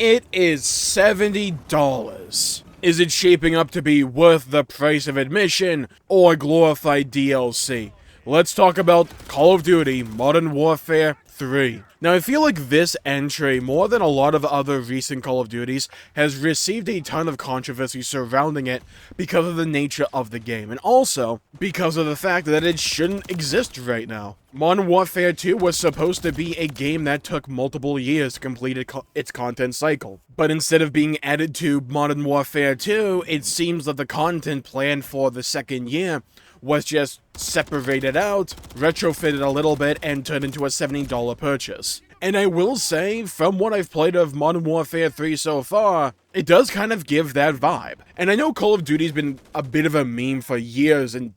It is $70. Is it shaping up to be worth the price of admission or glorified DLC? Let's talk about Call of Duty Modern Warfare 3. Now, I feel like this entry, more than a lot of other recent Call of Duties, has received a ton of controversy surrounding it because of the nature of the game, and also because of the fact that it shouldn't exist right now. Modern Warfare 2 was supposed to be a game that took multiple years to complete its content cycle, but instead of being added to Modern Warfare 2, it seems that the content planned for the second year was just separated out, retrofitted a little bit, and turned into a $70 purchase. And I will say, from what I've played of Modern Warfare 3 so far, it does kind of give that vibe. And I know Call of Duty's been a bit of a meme for years, and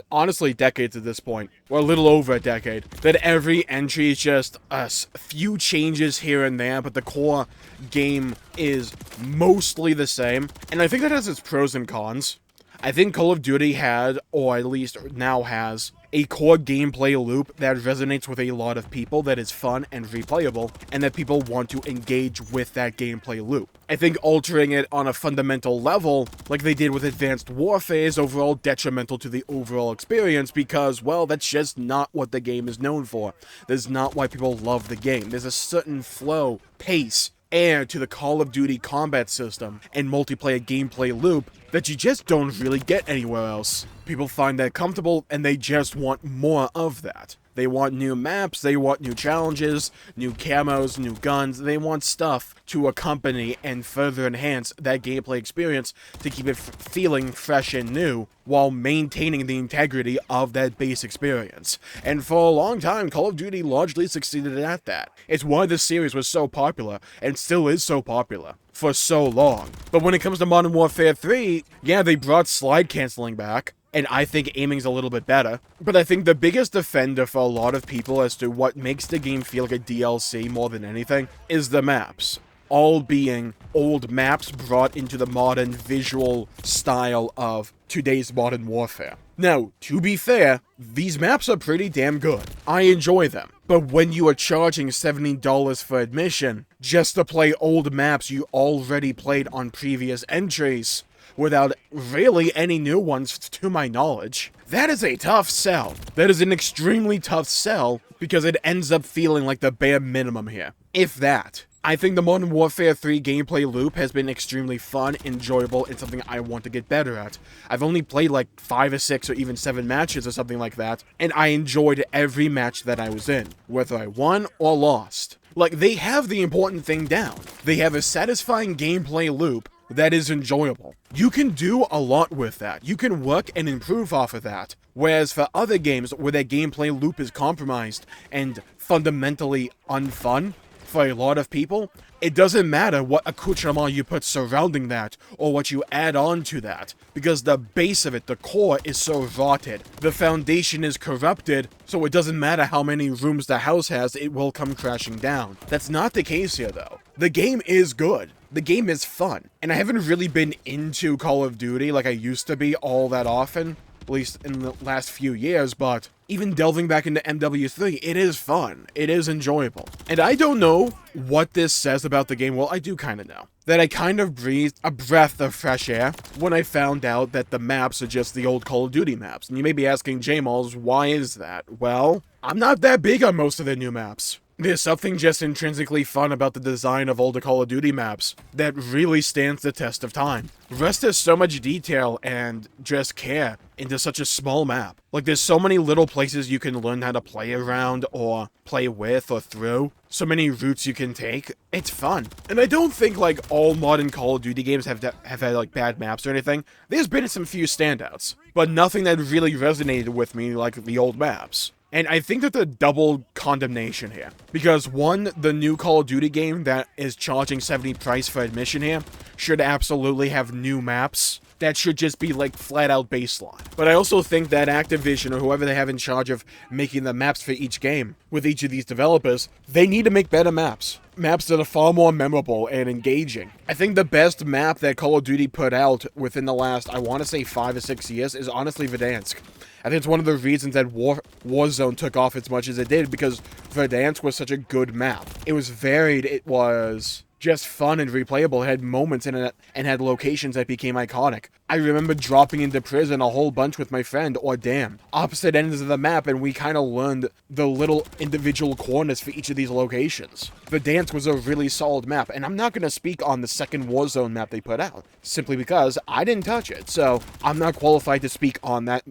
honestly decades at this point, or a little over a decade, that every entry is just a few changes here and there, but the core game is mostly the same. And I think that has its pros and cons. I think Call of Duty had, or at least now has, a core gameplay loop that resonates with a lot of people, that is fun and replayable, and that people want to engage with that gameplay loop. I think altering it on a fundamental level, like they did with Advanced Warfare, is overall detrimental to the overall experience because, well, that's just not what the game is known for. That's not why people love the game. There's a certain flow, pace, air to the Call of Duty combat system and multiplayer gameplay loop that you just don't really get anywhere else. People find that comfortable and they just want more of that. They want new maps, they want new challenges, new camos, new guns, they want stuff to accompany and further enhance that gameplay experience to keep it feeling fresh and new while maintaining the integrity of that base experience. And for a long time, Call of Duty largely succeeded at that. It's why this series was so popular, and still is so popular, for so long. But when it comes to Modern Warfare 3, yeah, they brought slide canceling back, and I think aiming's a little bit better. But I think the biggest offender for a lot of people as to what makes the game feel like a DLC more than anything is the maps. All being old maps brought into the modern visual style of today's Modern Warfare. Now, to be fair, these maps are pretty damn good. I enjoy them. But when you are charging $70 for admission just to play old maps you already played on previous entries, without really any new ones to my knowledge, that is a tough sell. That is an extremely tough sell because it ends up feeling like the bare minimum here. If that. I think the Modern Warfare 3 gameplay loop has been extremely fun, enjoyable, and something I want to get better at. I've only played like 5 or 6 or even 7 matches or something like that, and I enjoyed every match that I was in, whether I won or lost. Like, they have the important thing down. They have a satisfying gameplay loop that is enjoyable. You can do a lot with that. You can work and improve off of that. Whereas for other games where their gameplay loop is compromised and fundamentally unfun for a lot of people, it doesn't matter what accoutrement you put surrounding that or what you add on to that, because the base of it, the core, is so rotted. The foundation is corrupted, so it doesn't matter how many rooms the house has, it will come crashing down. That's not the case here though. The game is good. The game is fun. And I haven't really been into Call of Duty like I used to be all that often, at least in the last few years, but even delving back into MW3, it is fun. It is enjoyable. And I don't know what this says about the game. Well, I do kind of know. That I kind of breathed a breath of fresh air when I found out that the maps are just the old Call of Duty maps. And you may be asking, Jmulls, why is that? Well, I'm not that big on most of the new maps. There's something just intrinsically fun about the design of older Call of Duty maps that really stands the test of time. Rust has so much detail and just care into such a small map. Like, there's so many little places you can learn how to play around or play with or through. So many routes you can take. It's fun. And I don't think, like, all modern Call of Duty games have had, like, bad maps or anything. There's been some few standouts, but nothing that really resonated with me like the old maps. And I think that the double condemnation here. Because one, the new Call of Duty game that is charging $70 price for admission here should absolutely have new maps. That should just be like flat out baseline. But I also think that Activision or whoever they have in charge of making the maps for each game with each of these developers, they need to make better maps. Maps that are far more memorable and engaging. I think the best map that Call of Duty put out within the last, I want to say 5 or 6 years, is honestly Verdansk. I think it's one of the reasons that Warzone took off as much as it did, because Verdansk was such a good map. It was varied, it was just fun and replayable. It had moments in it and had locations that became iconic. I remember dropping into prison a whole bunch with my friend, or damn, opposite ends of the map, and we kind of learned the little individual corners for each of these locations. Verdansk was a really solid map, and I'm not going to speak on the second Warzone map they put out, simply because I didn't touch it, so I'm not qualified to speak on that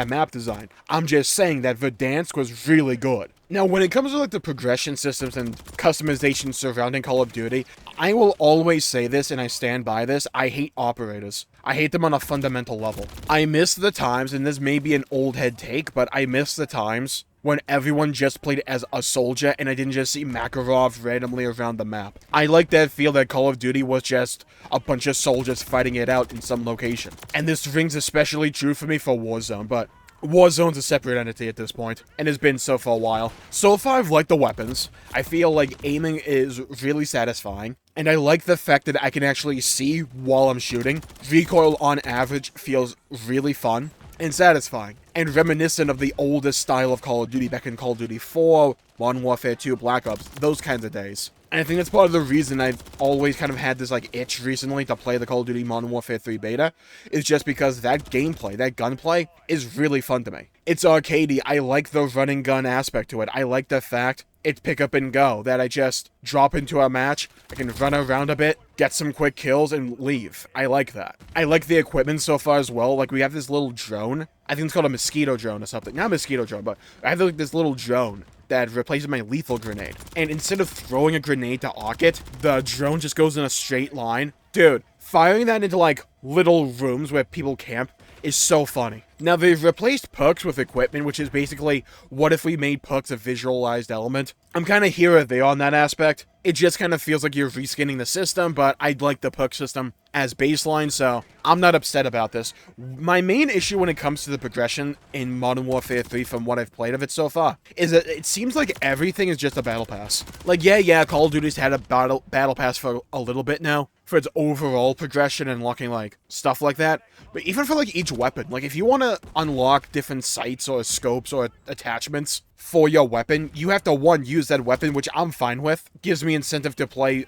map design. I'm just saying that Verdansk was really good. Now, when it comes to like the progression systems and customization surrounding Call of Duty, I will always say this, and I stand by this, I hate operators. I hate them on a fundamental level. I miss the times, and this may be an old head take, but I miss the times when everyone just played as a soldier and I didn't just see Makarov randomly around the map. I like that feel that Call of Duty was just a bunch of soldiers fighting it out in some location. And this rings especially true for me for Warzone, but Warzone's a separate entity at this point, and has been so for a while. So far, I've liked the weapons. I feel like aiming is really satisfying, and I like the fact that I can actually see while I'm shooting. Recoil on average feels really fun and satisfying, and reminiscent of the oldest style of Call of Duty back in Call of Duty 4, Modern Warfare 2, Black Ops, those kinds of days. And I think that's part of the reason I've always kind of had this like itch recently to play the Call of Duty Modern Warfare 3 beta, is just because that gameplay, that gunplay, is really fun to me. It's arcadey. I like the running gun aspect to it. I like the fact it's pick up and go, that I just drop into a match, I can run around a bit, get some quick kills, and leave. I like that. I like the equipment so far as well. Like, we have this little drone. I think it's called a mosquito drone or something. Not a mosquito drone, but I have like this little drone that replaces my lethal grenade. And instead of throwing a grenade to arc it, the drone just goes in a straight line. Dude, firing that into like little rooms where people camp is so funny. Now, they've replaced perks with equipment, which is basically, what if we made perks a visualized element? I'm kind of here or there on that aspect. It just kind of feels like you're reskinning the system, but I'd like the perk system as baseline, so I'm not upset about this. My main issue when it comes to the progression in Modern Warfare 3, from what I've played of it so far, is that it seems like everything is just a battle pass. Like, yeah, Call of Duty's had a battle pass for a little bit now, for its overall progression and unlocking, like, stuff like that. But even for, like, each weapon, like, if you want to unlock different sights or scopes or attachments for your weapon, you have to, one, use that weapon, which I'm fine with. Gives me incentive to play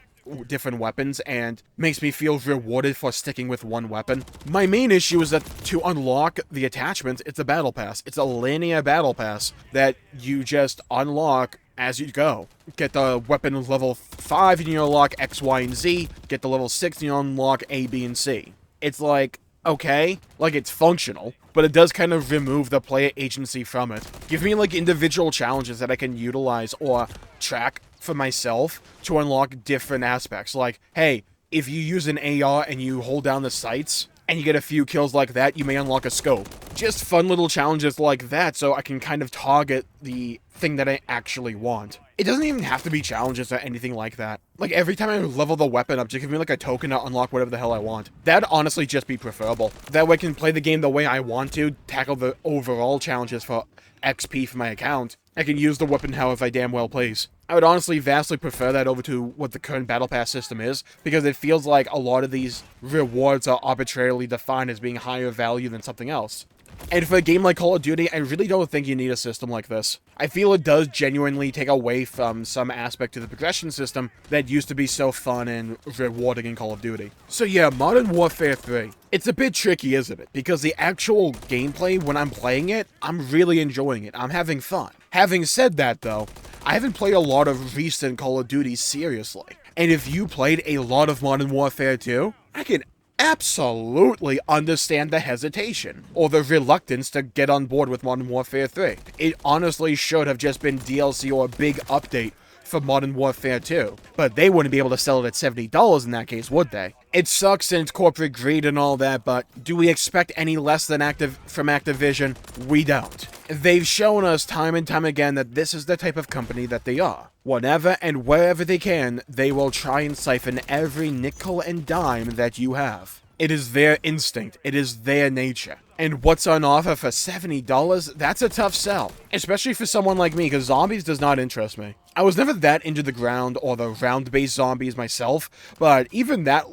different weapons and makes me feel rewarded for sticking with one weapon. My main issue is that to unlock the attachments, it's a battle pass. It's a linear battle pass that you just unlock as you go. Get the weapon level 5 and you unlock X, Y, and Z. Get the level 6 and you unlock A, B, and C. It's like, okay, like it's functional, but it does kind of remove the player agency from it. Give me like individual challenges that I can utilize or track for myself to unlock different aspects. Like, hey, if you use an AR and you hold down the sights and you get a few kills like that, you may unlock a scope. Just fun little challenges like that so I can kind of target the thing that I actually want. It doesn't even have to be challenges or anything like that. Like, every time I level the weapon up, just give me like a token to unlock whatever the hell I want. That'd honestly just be preferable. That way I can play the game the way I want to, tackle the overall challenges for XP for my account. I can use the weapon however I damn well please. I would honestly vastly prefer that over to what the current Battle Pass system is, because it feels like a lot of these rewards are arbitrarily defined as being higher value than something else. And for a game like Call of Duty, I really don't think you need a system like this. I feel it does genuinely take away from some aspect to the progression system that used to be so fun and rewarding in Call of Duty. So yeah, Modern Warfare 3. It's a bit tricky, isn't it? Because the actual gameplay, when I'm playing it, I'm really enjoying it. I'm having fun. Having said that, though, I haven't played a lot of recent Call of Duty seriously. And if you played a lot of Modern Warfare 2, I can absolutely understand the hesitation or the reluctance to get on board with Modern Warfare 3. It honestly should have just been DLC or a big update for Modern Warfare 2, but they wouldn't be able to sell it at $70 in that case, would they? It sucks and it's corporate greed and all that, but do we expect any less than from Activision? We don't. They've shown us time and time again that this is the type of company that they are. Whenever and wherever they can, they will try and siphon every nickel and dime that you have. It is their instinct. It is their nature. And what's on offer for $70? That's a tough sell. Especially for someone like me, because zombies does not interest me. I was never that into the ground or the round-based zombies myself, but even that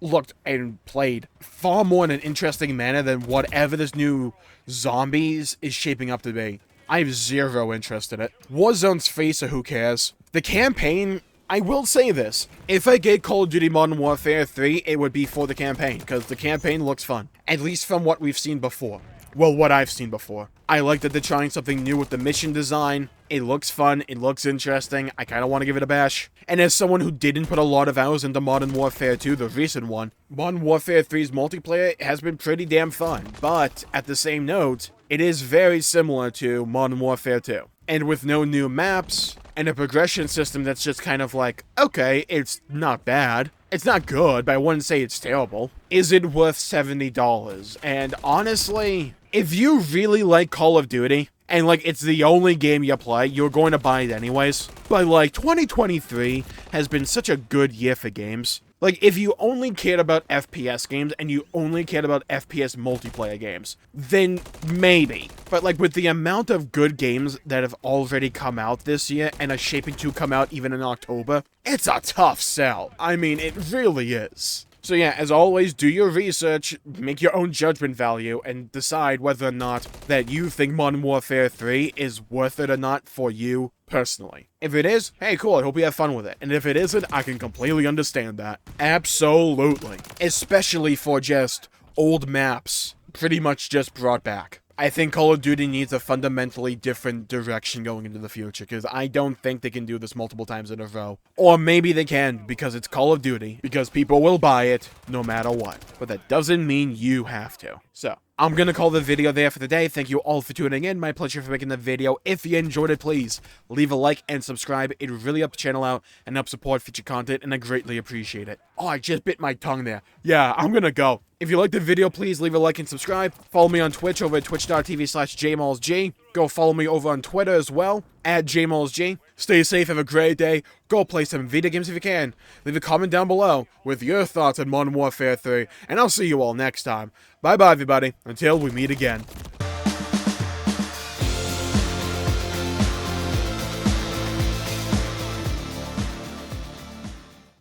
looked and played far more in an interesting manner than whatever this new zombies is shaping up to be. I have zero interest in it. Warzone's free, so who cares? The campaign I will say this. If I get Call of Duty Modern Warfare 3, it would be for the campaign, because the campaign looks fun. At least from what we've seen before. Well, what I've seen before. I like that they're trying something new with the mission design. It looks fun, it looks interesting, I kind of want to give it a bash. And as someone who didn't put a lot of hours into Modern Warfare 2, the recent one, Modern Warfare 3's multiplayer has been pretty damn fun. But, at the same note, it is very similar to Modern Warfare 2. And with no new maps, and a progression system that's just kind of like, okay, it's not bad. It's not good, but I wouldn't say it's terrible. Is it worth $70? And honestly, if you really like Call of Duty, and like it's the only game you play, you're going to buy it anyways. But like 2023 has been such a good year for games. Like, if you only cared about FPS games and you only cared about FPS multiplayer games, then maybe. But, like, with the amount of good games that have already come out this year and are shaping to come out even in October, it's a tough sell. I mean, it really is. So yeah, as always, do your research, make your own judgment value, and decide whether or not that you think Modern Warfare 3 is worth it or not for you personally. If it is, hey cool, I hope you have fun with it. And if it isn't, I can completely understand that. Absolutely. Especially for just old maps, pretty much just brought back. I think Call of Duty needs a fundamentally different direction going into the future, because I don't think they can do this multiple times in a row. Or maybe they can, because it's Call of Duty, because people will buy it no matter what. But that doesn't mean you have to. So, I'm gonna call the video there for the day. Thank you all for tuning in. My pleasure for making the video. If you enjoyed it, please leave a like and subscribe. It really helps the channel out and helps support future content, and I greatly appreciate it. Oh, I just bit my tongue there. Yeah, I'm gonna go. If you liked the video, please leave a like and subscribe. Follow me on Twitch over at twitch.tv/JMullsG. Go follow me over on Twitter as well, at JMullsG. Stay safe, have a great day. Go play some video games if you can. Leave a comment down below with your thoughts on Modern Warfare 3, and I'll see you all next time. Bye-bye, everybody, until we meet again.